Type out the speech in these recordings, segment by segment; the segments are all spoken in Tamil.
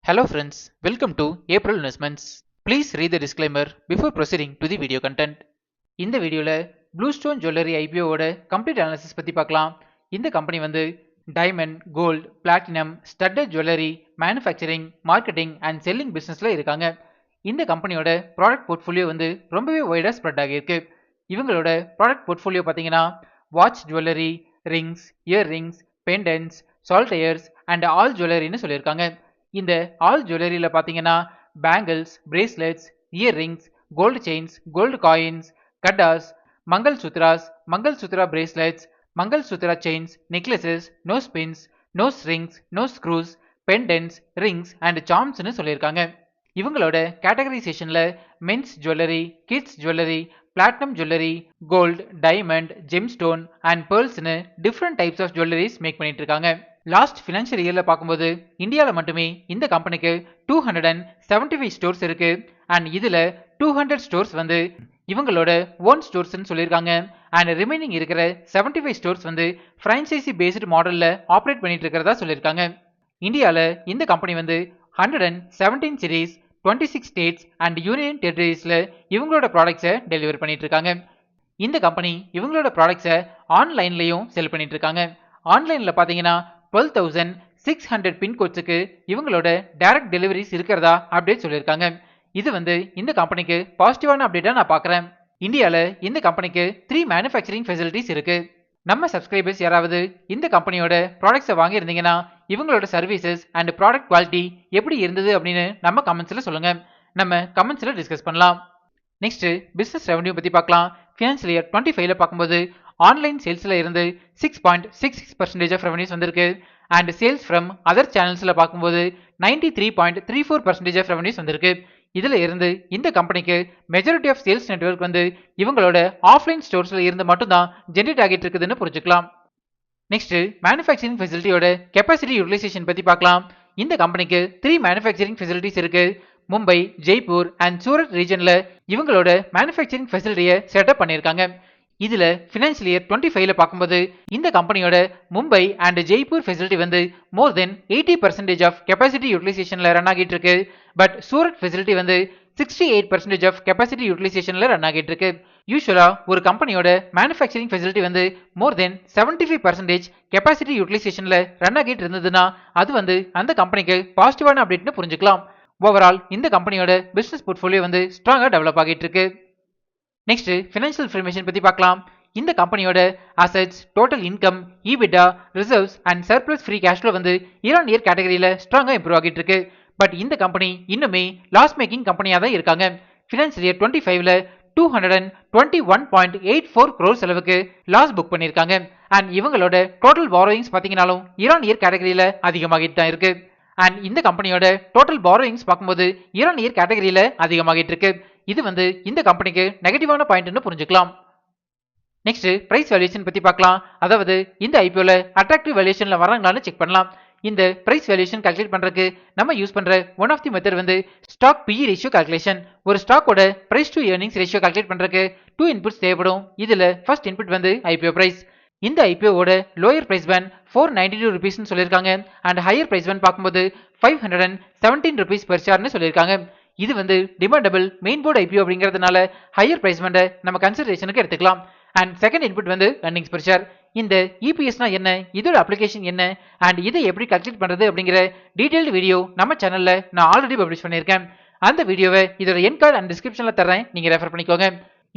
Hello friends, welcome to April Investments. Please read the disclaimer before proceeding to the video content. இந்த வீடியோல Bluestone Jewelry IPO ஓட கம்ப்ளீட் அனாலிசிஸ் பத்தி பார்க்கலாம். இந்த கம்பெனி வந்து diamond, gold, platinum, studded jewellery, manufacturing, marketing and selling பிசினஸ்ல இருக்காங்க. இந்த கம்பெனியோட ப்ராடக்ட் போர்ட்ஃபோலியோ வந்து ரொம்பவே வைடா ஸ்ப்ரெட் ஆகியிருக்கு. இவங்களோட ப்ராடக்ட் போர்ட்ஃபோலியோ பார்த்தீங்கன்னா watch jewellery, rings, earrings, pendants, solitaires and all ஜுவல்லரின்னு சொல்லியிருக்காங்க. இந்த ஆல் ஜுவல்லரியில பார்த்தீங்கன்னா bangles, bracelets, earrings, gold chains, gold coins, kadas, mangalsutras, mangalsutra bracelets, mangalsutra chains, necklaces, nose pins, nose rings, nose screws, pendants, rings and சார்ம்ஸ்னு சொல்லியிருக்காங்க. இவங்களோட கேட்டகரைசேஷன்ல men's jewellery, kids jewellery, platinum jewellery, gold, diamond, gemstone and பேர்ல்ஸ்னு different types of jewelleries make பண்ணிட்டு இருக்காங்க. லாஸ்ட் ஃபினான்ஷியல் இயர்ல பார்க்கும்போது இந்தியாவில் மட்டுமே இந்த கம்பெனிக்கு 275 ஸ்டோர்ஸ் இருக்கு. அண்ட் இதுல 200 ஸ்டோர்ஸ் வந்து இவங்களோட ஓன் ஸ்டோர்ஸ்னு சொல்லியிருக்காங்க. அண்ட் ரிமைனிங் இருக்கிற 75 ஸ்டோர்ஸ் வந்து பிரான்சைசி பேஸ்டு மாடல்ல ஆப்ரேட் பண்ணிட்டு இருக்கிறதா சொல்லியிருக்காங்க. இந்தியாவில் இந்த கம்பெனி வந்து 117 சிட்டிஸ், 26 ஸ்டேட்ஸ் அண்ட் யூனியன் டெரிட்டரிஸ்ல இவங்களோட ப்ராடக்ட்ஸை டெலிவர் பண்ணிட்டு இருக்காங்க. இந்த கம்பெனி இவங்களோட ப்ராடக்ட்ஸை ஆன்லைன்லயும் செல் பண்ணிட்டு இருக்காங்க. ஆன்லைன்ல பாத்தீங்கன்னா 12,600 பின்கோட்ஸுக்கு இவங்களோட டைரக்ட் டெலிவரிஸ் இருக்கிறதா அப்டேட் சொல்லியிருக்காங்க. இது வந்து இந்த கம்பெனிக்கு பாசிட்டிவான அப்டேட்டா நான் பார்க்குறேன். இந்தியாவில் இந்த கம்பெனிக்கு 3 மேனுஃபேக்சரிங் ஃபெசிலிட்டிஸ் இருக்கு. நம்ம சப்ஸ்கிரைபர்ஸ் யாராவது இந்த கம்பெனியோட ப்ராடக்ட்ஸை வாங்கியிருந்தீங்கன்னா இவங்களோட சர்வீசஸ் அண்ட் ப்ராடக்ட் குவாலிட்டி எப்படி இருந்தது அப்படின்னு நம்ம கமெண்ட்ஸில் சொல்லுங்க. நம்ம கமெண்ட்ஸில் டிஸ்கஸ் பண்ணலாம். நெக்ஸ்ட் பிசினஸ் ரெவன்யூ பற்றி பார்க்கலாம். ஃபினான்ஷியல் இயர் 25ல பார்க்கும்போது ஆன்லைன் சேல்ஸ்ல இருந்து 6.66% ஆஃப் ரெவன்யூஸ் வந்திருக்கு. அண்ட் சேல்ஸ் ஃப்ரம் அதர் சேனல்ஸ்ல பார்க்கும்போது 93.34% ஆஃப் ரெவன்யூஸ் வந்திருக்கு. இதுல இருந்து இந்த கம்பெனிக்கு மெஜாரிட்டி ஆஃப் சேல்ஸ் நெட்வொர்க் வந்து இவங்களோட ஆஃப்லைன் ஸ்டோர்ஸ்ல இருந்து மட்டும் தான் ஜெனரேட் ஆகிட்டு இருக்குதுன்னு புரிஞ்சுக்கலாம். நெக்ஸ்ட் மேனுஃபேக்சரிங் ஃபெசிலிட்டியோட கெப்பாசிட்டி யூட்டிலைசேஷன் பத்தி பார்க்கலாம். இந்த கம்பெனிக்கு 3 மேனுஃபேக்சரிங் ஃபெசிலிட்டிஸ் இருக்கு. மும்பை, ஜெய்ப்பூர் அண்ட் சூரத் ரீஜன்ல இவங்களோட மேனுஃபேக்சரிங் ஃபெசிலிட்டியை செட்டப் பண்ணியிருக்காங்க. இதுல ஃபினான்ஷியல் இயர் 25ல பார்க்கும்போது இந்த கம்பெனியோட மும்பை அண்ட் ஜெய்ப்பூர் ஃபெசிலிட்டி வந்து மோர் தென் 80% ஆஃப் கெப்பாசிட்டி யூட்டிலைசேஷன்ல ரன் ஆகிட்டு இருக்கு. பட் சூரத் ஃபெசிலிட்டி வந்து 68% ஆஃப் கெப்பாசிட்டி யூட்டிலைசேஷன்ல ரன் ஆகிட்டு இருக்கு. யூஸ்வலா ஒரு கம்பெனியோட மேனுஃபேக்சரிங் ஃபெசிலிட்டி வந்து மோர் தென் 75% கெப்பாசிட்டி யூட்டிலைசேஷன்ல ரன் ஆகிட்டு இருந்ததுன்னா அது வந்து அந்த கம்பெனிக்கு பாசிட்டிவான அப்டேட்னு புரிஞ்சுக்கலாம். ஓவரால் இந்த கம்பெனியோட பிசினஸ் போர்ட்ஃபோலியோ வந்து ஸ்ட்ராங்கா டெவலப் ஆகிட்டு இருக்கு. நெக்ஸ்ட் ஃபினான்ஷியல் இன்ஃபர்மேஷன் பத்தி பார்க்கலாம். இந்த கம்பெனியோட assets, total income, EBITDA, reserves and surplus free cash flow வந்து இயர் ஆன் இயர் கேட்டகரியில ஸ்ட்ராங்கா இம்ப்ரூவ் ஆகிட்டு இருக்கு. பட் இந்த கம்பெனி இன்னுமே லாஸ் மேக்கிங் கம்பெனியா தான் இருக்காங்க. ஃபினான்ஷியல் இயர் 25ல 221.84 crore செலவுக்கு லாஸ் புக் பண்ணிருக்காங்க. அண்ட் இவங்களோட டோட்டல் பாரோயிங்ஸ் பாத்தீங்கன்னாலும் இயர் ஆன் இயர் கேட்டகரியில அதிகமாகிட்டு தான் இருக்கு. அண்ட் இந்த கம்பெனியோட டோட்டல் பாரோயிங்ஸ் பார்க்கும்போது இயர் ஆன் இயர் கேட்டகரியில அதிகமாகிட்டு இருக்கு. இது வந்து இந்த கம்பெனிக்கு நெகட்டிவான பாயிண்ட்னு புரிஞ்சுக்கலாம். நெக்ஸ்ட் பிரைஸ் வேல்யூஷன் பத்தி பார்க்கலாம். அதாவது இந்த ஐபிஓல அட்ராக்டிவ் வேல்யூஷன்ல வராங்களான்னு செக் பண்ணலாம். இந்த பிரைஸ் வேல்யூஷன் கால்குலேட் பண்றதுக்கு நம்ம யூஸ் பண்ற ஒன் ஆஃப் தி மெத்தட் வந்து ஸ்டாக் PE ரேஷியோ கால்குலேஷன். ஒரு ஸ்டாக்கோட price to earnings ratio calculate பண்றதுக்கு 2 இன்புட்ஸ் தேவைப்படும். இதுல ஃபர்ஸ்ட் இன்புட் வந்து ஐபிஓ பிரைஸ். இந்த ஐபிஓவோட லோயர் பிரைஸ் பேண்ட் 492 ருபீஸ்னு சொல்லியிருக்காங்க. அண்ட் ஹையர் பிரைஸ் பேண்ட் பார்க்கும்போது 517 ருபீஸ் பெர் ஷேர்னு சொல்லியிருக்காங்க. இது வந்து டிமாண்டபிள் மெயின் போர்டு ஐபிஓ அப்படிங்கிறதுனால ஹையர் பிரைஸ் பேண்டை நம்ம கன்சிடரேஷனுக்கு எடுத்துக்கலாம். அண்ட் செகண்ட் இன்புட் வந்து earnings per share. இந்த இபிஎஸ்னா என்ன, இதோட அப்ளிகேஷன் என்ன அண்ட் இதை எப்படி கால்குலேட் பண்றது அப்படிங்கிற டீடைல்டு வீடியோ நம்ம சேனல்ல நான் ஆல்ரெடி பப்ளிஷ் பண்ணியிருக்கேன். அந்த வீடியோவை இதோட என் கார்டு அண்ட் டிஸ்கிரிப்ஷன்ல தரேன், நீங்க ரெஃபர் பண்ணிக்கோங்க.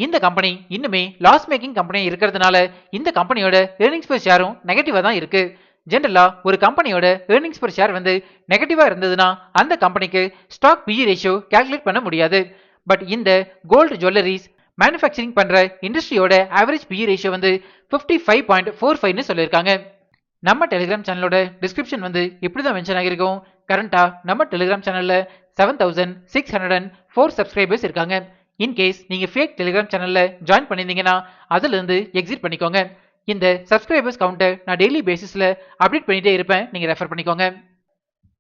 இந்த கம்பெனி இன்னுமே லாஸ் மேக்கிங் கம்பெனியா இருக்கிறதுனால இந்த கம்பெனியோட earnings per ஷேரும் நெகட்டிவா தான் இருக்கு. ஜென்ரலா ஒரு கம்பெனியோட earnings per share வந்து நெகட்டிவா இருந்ததுன்னா அந்த கம்பெனிக்கு ஸ்டாக் PE ரேஷியோ கால்குலேட் பண்ண முடியாது. பட் இந்த கோல்டு ஜுவல்லரிஸ் மேனுஃபேக்சரிங் பண்ற இண்டஸ்ட்ரியோட ஆவரேஜ் PE ரேஷியோ வந்து 55.45ன்னு சொல்லியிருக்காங்க. நம்ம டெலிகிராம் சேனலோட டிஸ்கிரிப்ஷன் வந்து இப்படிதான் மென்ஷன் ஆகியிருக்கும். கரண்டா நம்ம டெலிகிராம் சேனல்ல 7604 சப்ஸ்கிரைபர்ஸ் இருக்காங்க. இன்கேஸ் நீங்க ஃபேக் டெலிகிராம் சேனல்ல ஜாயின் பண்ணிருந்தீங்கன்னா அதுல இருந்து எக்ஸிட் பண்ணிக்கோங்க. இந்த சப்ஸ்கிரைபர்ஸ் கவுண்டை நான் டெய்லி பேசிஸ்ல அப்டேட் பண்ணிட்டே இருப்பேன், நீங்க ரெஃபர் பண்ணிக்கோங்க.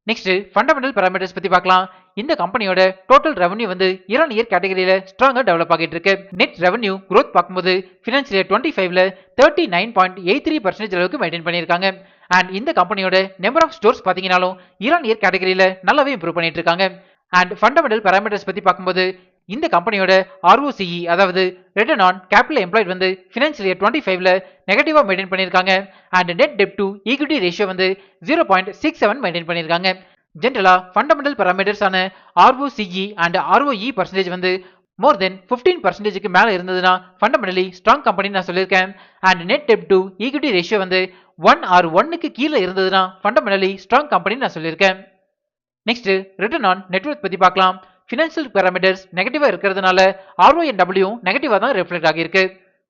நெக்ஸ்ட் ஃபண்டமெண்டல் பாராமீட்டர்ஸ் பத்தி பார்க்கலாம். இந்த கம்பெனியோட டோட்டல் ரெவன்யூ வந்து இயர் ஆன் இயர் கேட்டகரியில ஸ்ட்ராங்கா டெவலப் ஆகிட்டு இருக்கு. நெட் ரெவன்யூ growth பார்க்கும்போது ஃபினான்ஷியல் இயர் 25ல 39.83% அளவுக்கு மெயின்டைன் பண்ணியிருக்காங்க. அண்ட் இந்த கம்பெனியோட நம்பர் ஆஃப் ஸ்டோர்ஸ் பாத்தீங்கன்னாலும் ஈரான் இயர் கேட்டகரியில நல்லாவே இம்ப்ரூவ் பண்ணிட்டு இருக்காங்க. அண்ட் ஃபண்டமெண்டல் பாராமீட்டர்ஸ் பத்தி பார்க்கும்போது இந்த கம்பெனியோட ROCE அதாவது ரிட்டர்ன் ஆன் கேபிட்டல் எம்ப்ளாய்ட் வந்து ஃபினான்ஷியல் இயர் 25ல நெகட்டிவா மெயின்டைன் பண்ணிருக்காங்க. And net dept to equity ratio வந்து 0.67 மெயின்டைன் பண்ணிருக்காங்க. ஜென்ரலா ஃபண்டமெண்டல் பாராமீட்டர்ஸ் ஆன ROCE அண்ட் ROE பர்சன்டேஜ் வந்து மோர் தென் 15% மேல இருந்ததுன்னா ஃபண்டமெண்டலி ஸ்ட்ராங் கம்பெனி நான் சொல்லியிருக்கேன். And net dept to equity ratio வந்து 1 or 1க்கு கீழே இருந்ததுன்னா ஃபண்டமெண்டலி ஸ்ட்ராங் கம்பெனி நான் சொல்லியிருக்கேன். நெக்ஸ்ட் ரிட்டர்ன் ஆன் நெட்வொர்க் பத்தி பார்க்கலாம். ஃபினான்ஷியல் பாராமீட்டர்ஸ் நெகட்டிவா இருக்கிறதுனால RONW நெகட்டிவா தான் ரிஃப்ளெக்ட் ஆகியிருக்கு.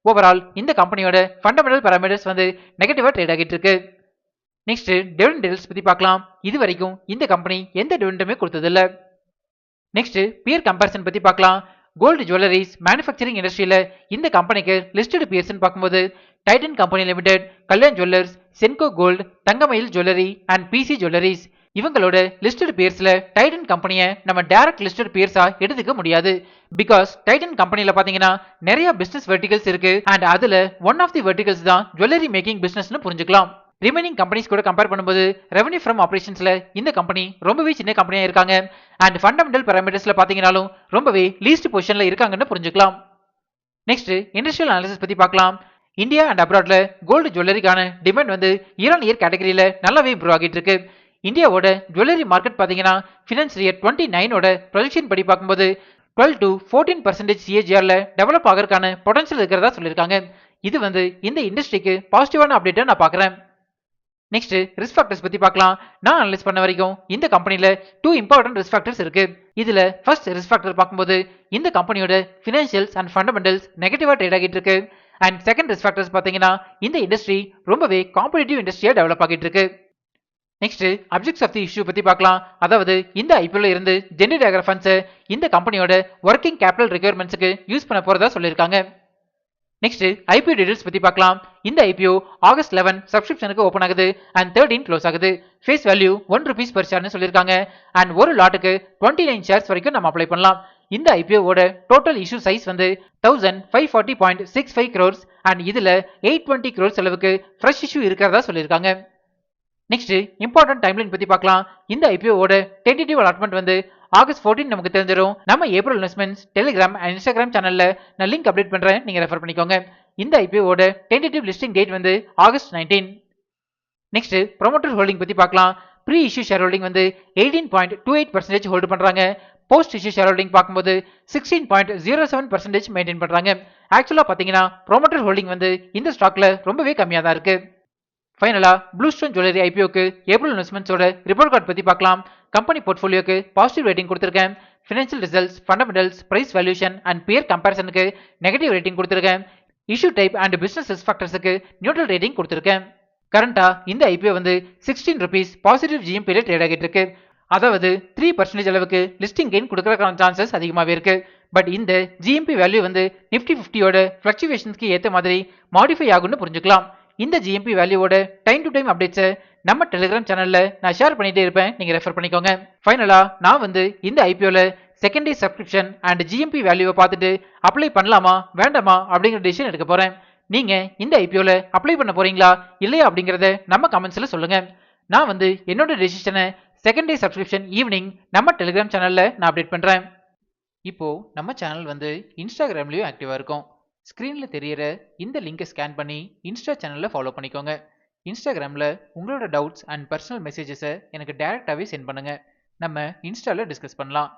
ஓவரால் இந்த கம்பெனியோட ஃபண்டமெண்டல் பாராமீட்டர்ஸ் வந்து நெகட்டிவா ட்ரேட் ஆகிட்டு இருக்கு. நெக்ஸ்ட் டிவிடெண்ட் டீல்ஸ் பத்தி பார்க்கலாம். இது வரைக்கும் இந்த கம்பெனி எந்த டிவிடெண்டுமே கொடுத்ததில்ல. நெக்ஸ்ட் பியர் கம்பேரிசன் பத்தி பார்க்கலாம். கோல்டு ஜுவல்லரிஸ் மேனுஃபேக்சரிங் இண்டஸ்ட்ரியில இந்த கம்பெனிக்கு லிஸ்டட் பியர்ஸ் பார்க்கும்போது Titan company limited, Kalyan jewellers, Senco gold, Thangamayil jewellery and PC jewelleries இவங்களோட லிஸ்டட் பியர்ஸ்ல டைட்டன் கம்பெனியை நம்ம டைரக்ட் லிஸ்டட் பியர்ஸா எடுத்துக்க முடியாது. பிகாஸ் டைட்டன் கம்பெனில பாத்தீங்கன்னா நிறைய பிசினஸ் வெர்டிகல்ஸ் இருக்கு அண்ட் அதுல ஒன் ஆஃப் தி வெர்டிகல்ஸ் தான் ஜுவல்லரி மேக்கிங் பிசினஸ்னு புரிஞ்சுக்கலாம். ரிமைனிங் கம்பெனிஸ் கூட கம்பேர் பண்ணும்போது ரெவன்யூ ஃப்ரம் ஆபரேஷன்ஸ்ல இந்த கம்பெனி ரொம்பவே சின்ன கம்பெனியா இருக்காங்க. அண்ட் ஃபண்டமெண்டல் பாராமீட்டர்ஸ்ல பாத்தீங்கன்னாலும் ரொம்பவே லீஸ்ட் பொசிஷன்ல இருக்காங்கன்னு புரிஞ்சுக்கலாம். நெக்ஸ்ட் இண்டஸ்ட்ரியல் அனாலிசிஸ் பத்தி பார்க்கலாம். இந்தியா அண்ட் அப்ராட்ல கோல்டு ஜுவல்லரிக்கான டிமாண்ட் வந்து ஈரான் இயர் கேட்டகரியில நல்லாவே இம்ப்ரூவ் ஆகிட்டு இருக்கு. இந்தியாவோட ஜுவல்லரி மார்க்கெட் பாத்தீங்கன்னா ஃபினான்ஷியல் இயர் 29ஓட ப்ரொஜெக்ஷன் படி பார்க்கும்போது 12 to 14% CAGRல டெவலப் ஆகிறதுக்கான பொட்டன்ஷியல் இருக்கிறதா சொல்லியிருக்காங்க. இது வந்து இந்த இண்டஸ்ட்ரிக்கு பாசிட்டிவான அப்டேட்டா நான் பார்க்குறேன். நெக்ஸ்ட் ரிஸ்க் ஃபேக்டர்ஸ் பத்தி பார்க்கலாம். நான் அனலைஸ் பண்ண வரைக்கும் இந்த கம்பெனில 2 இம்பார்ட்டன்ட் ரிஸ்க் ஃபேக்டர்ஸ் இருக்கு. இதுல ஃபர்ஸ்ட் ரிஸ்க் ஃபேக்டர் பார்க்கும்போது இந்த கம்பெனியோட ஃபினான்ஷியல்ஸ் அண்ட் ஃபண்டமெண்டல்ஸ் நெகட்டிவா ட்ரேட் ஆகிட்டு இருக்கு. அண்ட் செகண்ட் ரிஸ்க் ஃபேக்டர்ஸ் பாத்தீங்கன்னா இந்த இண்டஸ்ட்ரி ரொம்பவே காம்படிட்டிவ் இண்டஸ்ட்ரியா டெவலப் ஆகிட்டு இருக்கு. Next objects of the issue பத்தி பார்க்கலாம். அதாவது இந்த ஐபிஓல இருந்து ஜெனரேட் ஆகிற ஃபண்ட்ஸ் இந்த கம்பெனியோட ஒர்க்கிங் கேபிட்டல் ரெக்யர்மெண்ட்ஸ்க்கு யூஸ் பண்ண போறதா சொல்லியிருக்காங்க. நெக்ஸ்ட் ஐபிஓ டீடைல்ஸ் பத்தி பார்க்கலாம். இந்த ஐபிஓ ஆகஸ்ட் 11 சப்ஸ்கிரிப்ஷனுக்கு ஓபன் ஆகுது அண்ட் 13 க்ளோஸ் ஆகுது. ஃபேஸ் வேல்யூ ₹1 per ஷேர்னு சொல்லியிருக்காங்க. அண்ட் ஒரு லாட்டுக்கு 29 ஷேர்ஸ் வரைக்கும் நம்ம அப்ளை பண்ணலாம். இந்த ஐபிஓவோட டோட்டல் இஷ்யூ சைஸ் வந்து 1540.65 crores அண்ட் இதுல 820 crores அளவுக்கு ஃப்ரெஷ் இஷ்யூ இருக்கிறதா சொல்லியிருக்காங்க. நெக்ஸ்ட் இம்பார்ட்டன்ட் டைம்லைன் பத்தி பார்க்கலாம். இந்த ஐபிஓவோட டென்டேட்டிவ் அலாட்மெண்ட் வந்து ஆகஸ்ட் 14 நமக்கு தெரிஞ்சிடும். நம்ம April investments Telegram and Instagram சேனல்ல நான் லிங்க் அப்டேட் பண்றேன், நீங்க ரெஃபர் பண்ணிக்கோங்க. இந்த ஐபிஓவோட டென்டேட்டிவ் லிஸ்டிங் டேட் வந்து ஆகஸ்ட் 19. நெக்ஸ்ட் ப்ரொமோட்டர் ஹோல்டிங் பத்தி பார்க்கலாம். ப்ரீ இஷ்யூ ஷேர் ஹோல்டிங் வந்து 18.28% ஹோல்டு பண்றாங்க. போஸ்ட் இஷ்யூ ஷேர் ஹோல்டிங் பார்க்கும்போது 16.07% மெயின்டைன் பண்றாங்க. ஆக்சுவலா பாத்தீங்கன்னா ப்ரொமோட்டர் ஹோல்டிங் வந்து இந்த ஸ்டாக்ல ரொம்பவே கம்மியா தான் இருக்கு. ஃபைனலா ப்ளூஸ்டோன் ஜுவல்லரி ஐபிஓக்கு ஏப்ரல் இன்வெஸ்ட்மெண்ட்ஸோட ரிப்போர்ட் கார்டு பத்தி பார்க்கலாம். கம்பெனி போர்ட்ஃபோலியோக்கு பாசிட்டிவ் ரேட்டிங் கொடுத்திருக்கேன். Financial results, fundamentals, price valuation and peer கம்பேரிசனுக்கு நெகட்டிவ் ரேட்டிங் கொடுத்திருக்கேன். Issue type and business risk ஃபேக்டர்ஸுக்கு நியூட்ரல் ரேட்டிங் கொடுத்திருக்கேன். கரண்டா இந்த ஐபிஓ வந்து ₹16 பாசிட்டிவ் ஜிஎம்பில ட்ரேட் ஆகிட்டு இருக்கு. அதாவது 3% அளவுக்கு லிஸ்டிங் கெயின் கொடுக்கறதுக்கான சான்சஸ் அதிகமாகவே இருக்கு. பட் இந்த ஜிஎம்பி வேல்யூ வந்து நிஃப்டி 50யோட ஃபிளக்சுவேஷன்ஸ்க்கு ஏற்ற மாதிரி மாடிஃபை ஆகும்னு புரிஞ்சுக்கலாம். இந்த ஜிஎம்பி வேல்யூவோட டைம் டு டைம் அப்டேட்ஸை நம்ம டெலிகிராம் சேனல்ல நான் ஷேர் பண்ணிட்டே இருப்பேன், நீங்க ரெஃபர் பண்ணிக்கோங்க. ஃபைனலா நான் வந்து இந்த ஐபிஓல second day subscription and GMP வேல்யூவை பார்த்துட்டு அப்ளை பண்ணலாமா வேண்டாமா அப்படிங்கிற டிசிஷன் எடுக்க போறேன். நீங்க இந்த ஐபிஓல அப்ளை பண்ண போறீங்களா இல்லையா அப்படிங்கறத நம்ம கமெண்ட்ஸ்ல சொல்லுங்க. நான் வந்து என்னோட டிசிஷனை செகண்ட் டே சப்ஸ்கிரிப்ஷன் ஈவினிங் நம்ம டெலிகிராம் சேனல்ல நான் அப்டேட் பண்றேன். இப்போ நம்ம சேனல் வந்து இன்ஸ்டாகிராம்லயும் ஆக்டிவா இருக்கும். ஸ்க்ரீனில் தெரியிற இந்த லிங்கை ஸ்கேன் பண்ணி இன்ஸ்டா சேனலில் ஃபாலோ பண்ணிக்கோங்க. இன்ஸ்டாகிராமில் உங்களோட டவுட்ஸ் அண்ட் பர்சனல் மெசேஜஸை எனக்கு டைரெக்டாகவே சென்ட் பண்ணுங்கள். நம்ம இன்ஸ்டாவில் டிஸ்கஸ் பண்ணலாம்.